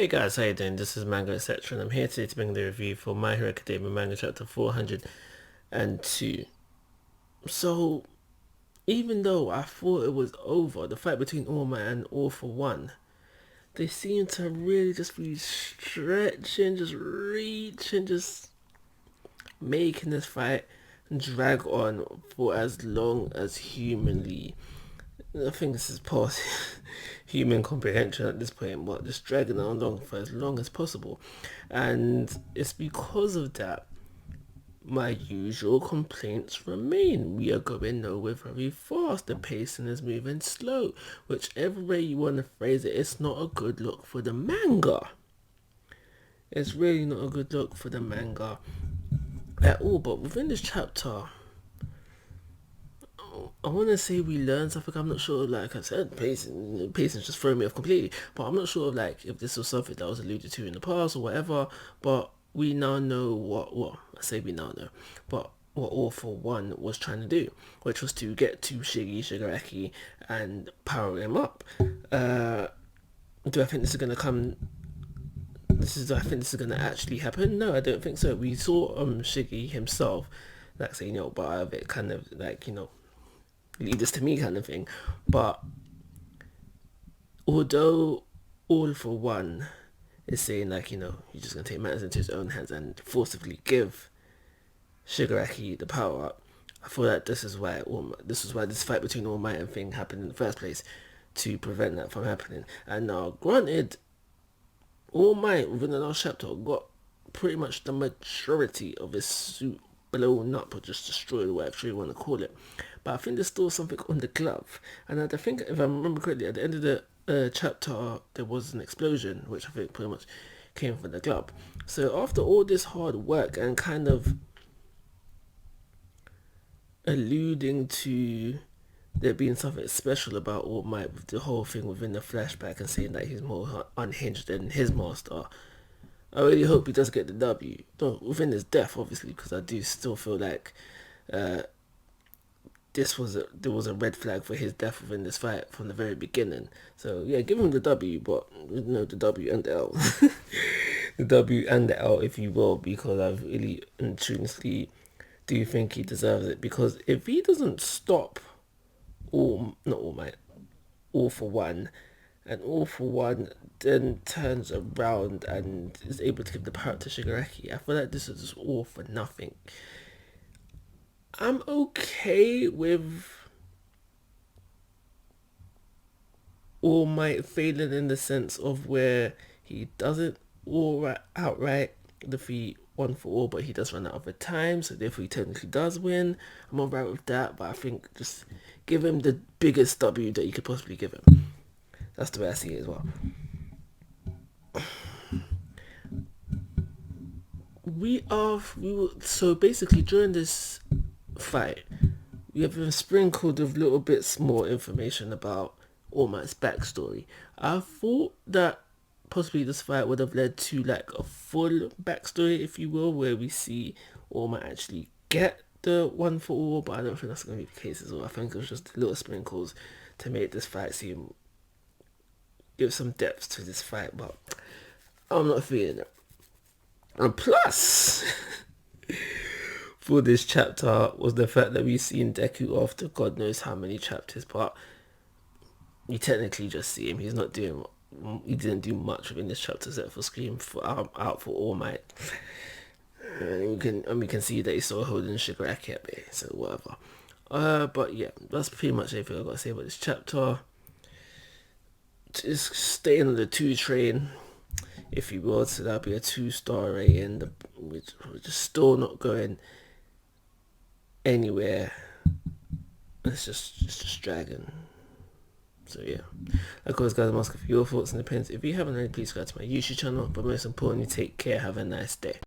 Hey guys, how you doing? This is Manga etc. and I'm here today to bring the review for My Hero Academia manga chapter 402. So, even though I thought it was over, the fight between All Might and All for One, they seem to really just be stretching, just reaching, just making this fight drag on for as long as humanly. I think this is past human comprehension at this point, but just dragging it along for as long as possible. And it's because of that my usual complaints remain. We are going nowhere very fast. The pacing is moving slow. Whichever way you want to phrase it, it's not a good look for the manga. It's really not a good look for the manga at all. But within this chapter, I want to say we learned something. I'm not sure. Like I said, pacing just throwing me off completely. But I'm not sure, like, if this was something that was alluded to in the past or whatever. But we now know what. Well, I say we now know, but what All for One was trying to do, which was to get to Shigaraki and power him up. Do I think this is gonna come? Do I think this is gonna actually happen? No, I don't think so. We saw Shiggy himself, like saying, but out of it, kind of like lead this to me kind of thing. But although All for One is saying you're just gonna take matters into his own hands and forcibly give Shigaraki the power up, I feel like this is why this fight between All Might and Thing happened in the first place, to prevent that from happening. And now, granted, All Might within the last chapter got pretty much the majority of his suit blown up or just destroyed, or whatever you want to call it. But I think there's still something on the glove. And I think, if I remember correctly, at the end of the chapter, there was an explosion, which I think pretty much came from the glove. So after all this hard work and kind of alluding to there being something special about All Might with the whole thing within the flashback and saying that he's more unhinged than his master, I really hope he does get the W. Though within his death, obviously, because I do still feel like there was a red flag for his death within this fight from the very beginning. So yeah, give him the W, but the W and the L, the W and the L, if you will, because I really intrinsically do think he deserves it. Because if he doesn't stop All for One, and All for One then turns around and is able to give the power to Shigaraki, I feel like this is just all for nothing. I'm okay with All Might failing in the sense of where he doesn't outright defeat One for All, but he does run out of time, so therefore he technically does win. I'm alright with that, but I think just give him the biggest W that you could possibly give him. That's the way I see it as well. So basically during this fight, we have been sprinkled with little bits more information about All Might's backstory. I thought that possibly this fight would have led to like a full backstory, if you will, where we see All Might actually get the One for All, but I don't think that's going to be the case as well. I think it was just little sprinkles to make this fight give some depth to this fight, but I'm not feeling it. And plus, for this chapter was the fact that we've seen Deku after God knows how many chapters, but you technically just see him. He didn't do much within this chapter except for scream out for All Might. And we can see that he's still holding Shigaraki at bay, so whatever. But yeah, that's pretty much everything I've got to say about this chapter. Just staying on the 2 train, if you will, so that'll be a 2-star rating. We're just still not going anywhere. It's just dragging. So yeah, of course, guys, I'm asking for your thoughts and opinions. If you haven't already, please subscribe to my YouTube channel. But most importantly, take care. Have a nice day.